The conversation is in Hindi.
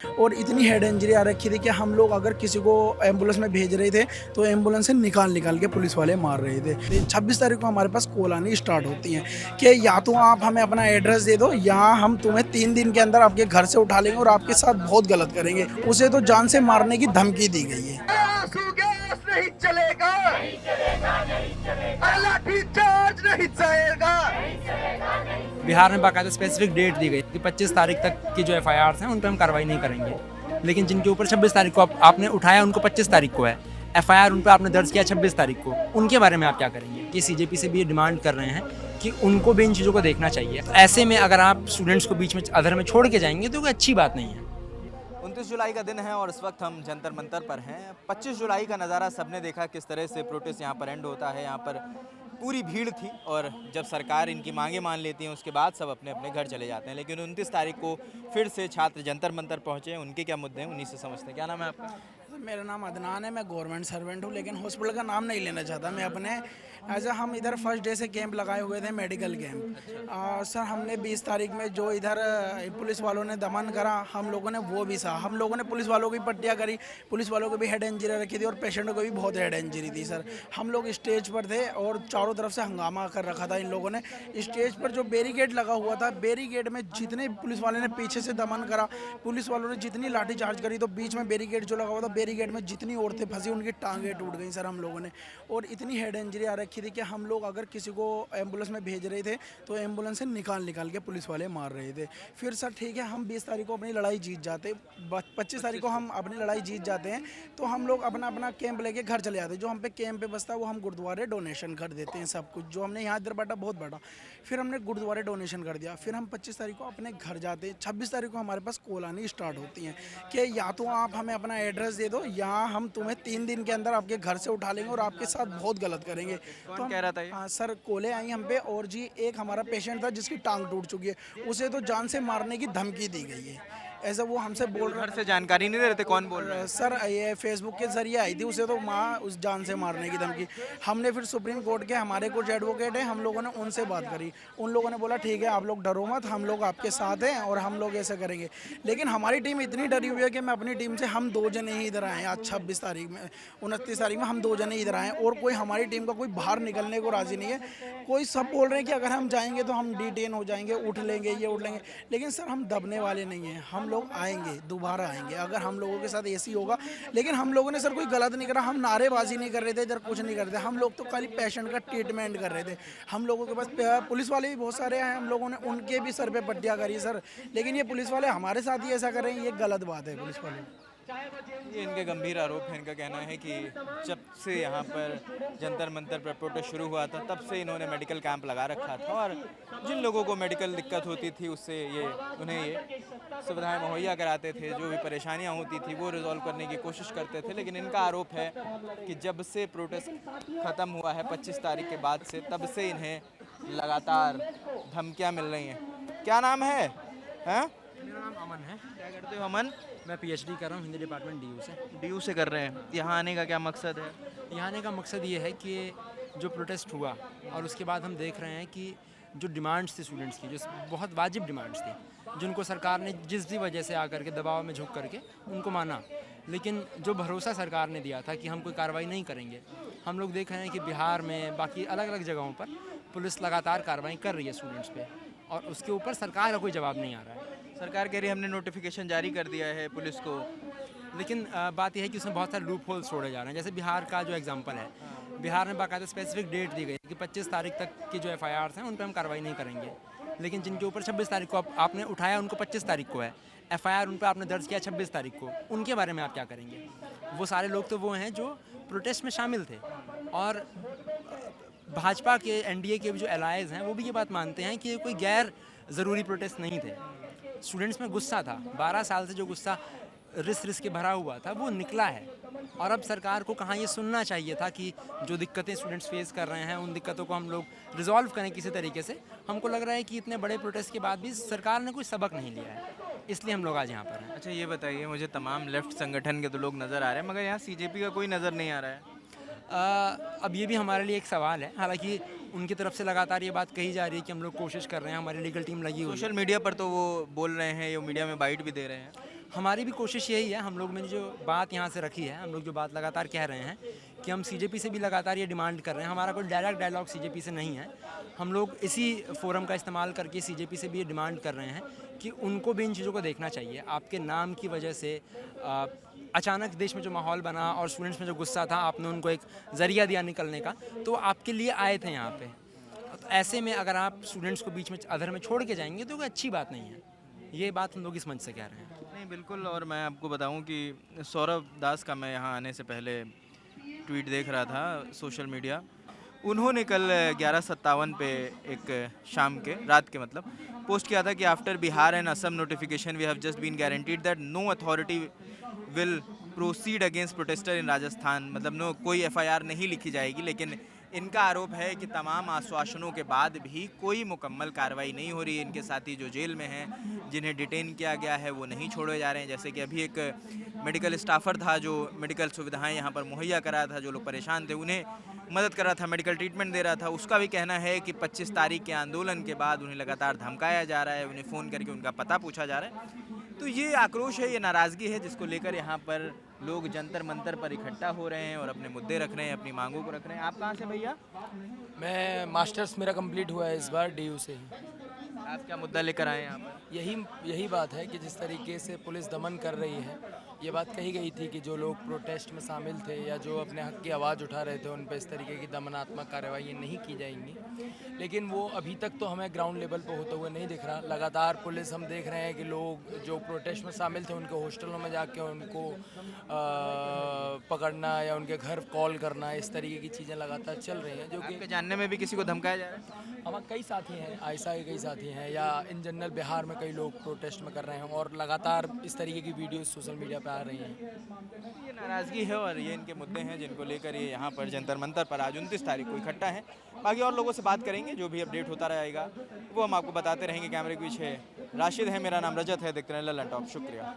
और इतनी हेड इंजरी आ रखी थी कि हम लोग अगर किसी को एम्बुलेंस में भेज रहे थे तो एम्बुलेंस से निकाल निकाल के पुलिस वाले मार रहे थे। 26 तारीख को हमारे पास कॉल आनी स्टार्ट होती हैं कि या तो आप हमें अपना एड्रेस दे दो या हम तुम्हें 3 दिन के अंदर आपके घर से उठा लेंगे और आपके साथ बहुत गलत करेंगे। उसे तो जान से मारने की धमकी दी गई है। आंसू गैस नहीं चलेगा, लाठी चार्ज नहीं चलेगा। बिहार में बाकायदा स्पेसिफिक डेट दी गई कि 25 तारीख तक की जो एफआईआर हैं उन पर हम कार्रवाई नहीं करेंगे, लेकिन जिनके ऊपर 26 तारीख को आपने उठाया उनको 25 तारीख को है, एफआईआर उन पर आपने दर्ज किया 26 तारीख को, उनके बारे में आप क्या करेंगे? कि सीजेपी से भी ये डिमांड कर रहे हैं कि उनको भी इन चीज़ों को देखना चाहिए। ऐसे में अगर आप स्टूडेंट्स को बीच में अधर में छोड़ के जाएंगे तो कोई अच्छी बात नहीं है। 29 जुलाई का दिन है और इस वक्त हम जंतर मंतर पर हैं। 25 जुलाई का नज़ारा सबने देखा, किस तरह से प्रोटेस्ट यहाँ पर एंड होता है। यहाँ पर पूरी भीड़ थी और जब सरकार इनकी मांगे मान लेती है उसके बाद सब अपने अपने घर चले जाते हैं। लेकिन 29 तारीख को फिर से छात्र जंतर मंतर पहुँचे हैं। उनके क्या मुद्दे हैं उन्हीं से समझते हैं। क्या नाम है आपका? मेरा नाम अदनान है, मैं गवर्नमेंट सर्वेंट हूँ, लेकिन हॉस्पिटल का नाम नहीं लेना चाहता मैं अपने। ऐसा हम इधर फर्स्ट डे से कैंप लगाए हुए थे, मेडिकल कैंप। सर हमने 20 तारीख में जो इधर पुलिस वालों ने दमन करा, हम लोगों ने वो भी सहा। हम लोगों ने पुलिस वालों की पट्टियाँ करी, पुलिस वालों को भी हेड इंजरी रखी थी और पेशेंटों को भी बहुत हेड इंजरी थी। सर हम लोग स्टेज पर थे और चारों तरफ से हंगामा कर रखा था इन लोगों ने। स्टेज पर जो बैरिकेड लगा हुआ था, बैरिकेड में जितने पुलिस वाले ने पीछे से दमन करा, पुलिस वालों ने जितनी लाठीचार्ज करी, तो बीच में बैरिकेड जो लगा हुआ था, बैरिकेड में जितनी औरतें फंसी उनकी टांगें टूट गई सर हम लोगों ने। और इतनी हेड इंजरी आ रखी थी कि हम लोग अगर किसी को एम्बुलेंस में भेज रहे थे तो एम्बुलेंस से निकाल निकाल के पुलिस वाले मार रहे थे। फिर सर ठीक है, हम 20 तारीख को अपनी लड़ाई जीत जाते, 25 तारीख को हम अपनी लड़ाई जीत जाते हैं तो हम लोग अपना अपना कैंप लेके घर चले जाते हैं। जो हम पे कैंप पे बसता है वो हम गुरुद्वारे डोनेशन कर देते हैं, सब कुछ जो हमने यहाँ इधर बांटा बहुत बांटा। फिर हमने गुरुद्वारे डोनेशन कर दिया। फिर हम 25 तारीख को अपने घर जाते हैं। 26 तारीख को हमारे पास कॉल आनी स्टार्ट होती हैं कि या तो आप हमें अपना एड्रेस दे दो या हम तुम्हें 3 दिन के अंदर आपके घर से उठा लेंगे और आपके साथ बहुत गलत करेंगे। तो कह रहा था ये? हाँ सर, कॉलें आई हम पे। और जी एक हमारा पेशेंट था जिसकी टांग टूट चुकी है, उसे तो जान से मारने की धमकी दी गई है। ऐसा वो हमसे बोल रहा घर से जानकारी नहीं दे रहे थे कौन बोल रहा है? सर, ये फेसबुक के जरिए आई थी, उसे तो माँ उस जान से मारने की धमकी। हमने फिर सुप्रीम कोर्ट के हमारे कुछ एडवोकेट हैं, हम लोगों ने उनसे बात करी। उन लोगों ने बोला ठीक है आप लोग डरो मत, हम लोग आपके साथ हैं और हम लोग ऐसा करेंगे। लेकिन हमारी टीम इतनी डरी हुई है कि मैं अपनी टीम से हम 2 जने ही इधर आए। आज 26 तारीख में 29 तारीख में हम 2 जने इधर आए और कोई हमारी टीम का कोई बाहर निकलने को राजी नहीं है। कोई सब बोल रहे हैं कि अगर हम जाएंगे तो हम डिटेन हो जाएंगे, उठ लेंगे, ये उठ लेंगे। लेकिन सर हम दबने वाले नहीं हैं, हम लोग आएंगे, दोबारा आएंगे। अगर हम लोगों के साथ ऐसी होगा, लेकिन हम लोगों ने सर कोई गलत नहीं करा, हम नारेबाजी नहीं कर रहे थे, इधर कुछ नहीं कर रहे थे। हम लोग तो खाली पेशेंट का ट्रीटमेंट कर रहे थे। हम लोगों के पास पुलिस वाले भी बहुत सारे हैं, हम लोगों ने उनके भी सर पे पट्टियाँ करी सर। लेकिन ये पुलिस वाले हमारे साथ ही ऐसा कर रहे हैं, ये गलत बात है पुलिस वाले। ये इनके गंभीर आरोप है। इनका कहना है कि जब से यहाँ पर जंतर मंतर पर प्रोटेस्ट शुरू हुआ था तब से इन्होंने मेडिकल कैंप लगा रखा था और जिन लोगों को मेडिकल दिक्कत होती थी उससे उन्हें ये सुविधाएं मुहैया कराते थे। जो भी परेशानियाँ होती थी वो रिजॉल्व करने की कोशिश करते थे। लेकिन इनका आरोप है कि जब से प्रोटेस्ट ख़त्म हुआ है 25 तारीख के बाद से, तब से इन्हें लगातार धमकियाँ मिल रही हैं। क्या नाम है? मेरा नाम अमन है। क्या करते हो अमन? मैं पीएचडी कर रहा हूँ हिंदी डिपार्टमेंट डीयू से। डीयू से कर रहे हैं। यहाँ आने का क्या मकसद है? यहाँ आने का मकसद ये है कि जो प्रोटेस्ट हुआ और उसके बाद हम देख रहे हैं कि जो डिमांड्स थी स्टूडेंट्स की, जो बहुत वाजिब डिमांड्स थी, जिनको सरकार ने जिस भी वजह से आकर के दबाव में झुक करके उनको माना, लेकिन जो भरोसा सरकार ने दिया था कि हम कोई कार्रवाई नहीं करेंगे, हम लोग देख रहे हैं कि बिहार में बाकी अलग अलग जगहों पर पुलिस लगातार कार्रवाई कर रही है स्टूडेंट्स पे और उसके ऊपर सरकार का कोई जवाब नहीं आ रहा है। सरकार कह रही है हमने नोटिफिकेशन जारी कर दिया है पुलिस को, लेकिन बात यह है कि उसमें बहुत सारे लूप होल्स छोड़े जा रहे हैं। जैसे बिहार का जो एग्जांपल है, बिहार में बाकायदा स्पेसिफिक डेट दी गई कि 25 तारीख तक की जो एफआईआर हैं उन पर हम कार्रवाई नहीं करेंगे, लेकिन जिनके ऊपर 26 तारीख को आपने उठाया उनको 25 तारीख को है, एफआईआर उन पर आपने दर्ज किया 26 तारीख को, उनके बारे में आप क्या करेंगे? वो सारे लोग तो वो हैं जो प्रोटेस्ट में शामिल थे और भाजपा के एनडीए के जो एलाइज हैं वो भी ये बात मानते हैं कि ये कोई गैर ज़रूरी प्रोटेस्ट नहीं थे। स्टूडेंट्स में गुस्सा था, 12 साल से जो गुस्सा रिस के भरा हुआ था वो निकला है और अब सरकार को कहाँ ये सुनना चाहिए था कि जो दिक्कतें स्टूडेंट्स फेस कर रहे हैं उन दिक्कतों को हम लोग रिजॉल्व करें किसी तरीके से। हमको लग रहा है कि इतने बड़े प्रोटेस्ट के बाद भी सरकार ने कोई सबक नहीं लिया है, इसलिए हम लोग आज यहाँ पर हैं। अच्छा ये बताइए मुझे, तमाम लेफ्ट संगठन के तो लोग नज़र आ रहे हैं मगर यहाँ सीजेपी का कोई नज़र नहीं आ रहा है। अब ये भी हमारे लिए एक सवाल है। हालांकि उनकी तरफ से लगातार ये बात कही जा रही है कि हम लोग कोशिश कर रहे हैं, हमारी लीगल टीम लगी हुई है। सोशल मीडिया पर तो वो बोल रहे हैं, ये मीडिया में बाइट भी दे रहे हैं। हमारी भी कोशिश यही है, हम लोग ने जो बात यहाँ से रखी है, हम लोग जो बात लगातार कह रहे हैं कि हम सीजेपी से भी लगातार ये डिमांड कर रहे हैं। हमारा कोई डायरेक्ट डायलॉग सीजेपी से नहीं है, हम लोग इसी फोरम का इस्तेमाल करके सीजेपी से भी ये डिमांड कर रहे हैं कि उनको भी इन चीज़ों को देखना चाहिए। आपके नाम की वजह से अचानक देश में जो माहौल बना और स्टूडेंट्स में जो गुस्सा था, आपने उनको एक ज़रिया दिया निकलने का, तो आपके लिए आए थे यहाँ पे। तो ऐसे में अगर आप स्टूडेंट्स को बीच में अधर में छोड़ के जाएंगे तो कोई अच्छी बात नहीं है। ये बात हम लोग इस मंच से कह रहे हैं। नहीं बिल्कुल, और मैं आपको बताऊं कि सौरभ दास का मैं यहाँ आने से पहले ट्वीट देख रहा था सोशल मीडिया। उन्होंने कल 11:57 पे एक शाम के रात के मतलब पोस्ट किया था कि after Bihar and Assam notification we have just been guaranteed that no authority will proceed against protester in Rajasthan. मतलब नो, कोई एफआईआर नहीं लिखी जाएगी, लेकिन इनका आरोप है कि तमाम आश्वासनों के बाद भी कोई मुकम्मल कार्रवाई नहीं हो रही है। इनके साथी जो जेल में हैं, जिन्हें डिटेन किया गया है, वो नहीं छोड़े जा रहे हैं। जैसे कि अभी एक मेडिकल स्टाफर था जो मेडिकल सुविधाएं यहाँ पर मुहैया करा था, जो लोग परेशान थे उन्हें मदद कर रहा था, मेडिकल ट्रीटमेंट दे रहा था। उसका भी कहना है कि 25 तारीख के आंदोलन के बाद उन्हें लगातार धमकाया जा रहा है, उन्हें फ़ोन करके उनका पता पूछा जा रहा है। तो ये आक्रोश है, ये नाराज़गी है, जिसको लेकर यहाँ पर लोग जंतर मंतर पर इकट्ठा हो रहे हैं और अपने मुद्दे रख रहे हैं, अपनी मांगों को रख रहे हैं। आप कहाँ से भैया? मैं मास्टर्स मेरा कंप्लीट हुआ है इस बार डीयू से ही। आप क्या मुद्दा लेकर आए हैं यहाँ पर? यही बात है कि जिस तरीके से पुलिस दमन कर रही है, ये बात कही गई थी कि जो लोग प्रोटेस्ट में शामिल थे या जो अपने हक की आवाज़ उठा रहे थे, उन पर इस तरीके की दमनात्मक कार्रवाई नहीं की जाएंगी। लेकिन वो अभी तक तो हमें ग्राउंड लेवल पर होता हुआ नहीं दिख रहा। लगातार पुलिस, हम देख रहे हैं कि लोग जो प्रोटेस्ट में शामिल थे उनके हॉस्टलों में जाके उनको पकड़ना या उनके घर कॉल करना, इस तरीके की चीज़ें लगातार चल रही हैं, जो कि आपके जानने में भी किसी को धमकाया जा रहा है? हमारे कई साथी हैं, आयशा के कई साथी हैं, या इन जनरल बिहार में कई लोग प्रोटेस्ट में कर रहे हैं और लगातार इस तरीके की वीडियोस सोशल मीडिया पे आ रही हैं। ये नाराज़गी है और ये इनके मुद्दे हैं जिनको लेकर ये यहाँ पर जंतर मंतर पर आज 29 तारीख को इकट्ठा है। बाकी और लोगों से बात करेंगे, जो भी अपडेट होता रहेगा वो हम आपको बताते रहेंगे। कैमरे के पीछे राशिद है, मेरा नाम रजत है, देखते रहें लल्लन टॉप। शुक्रिया।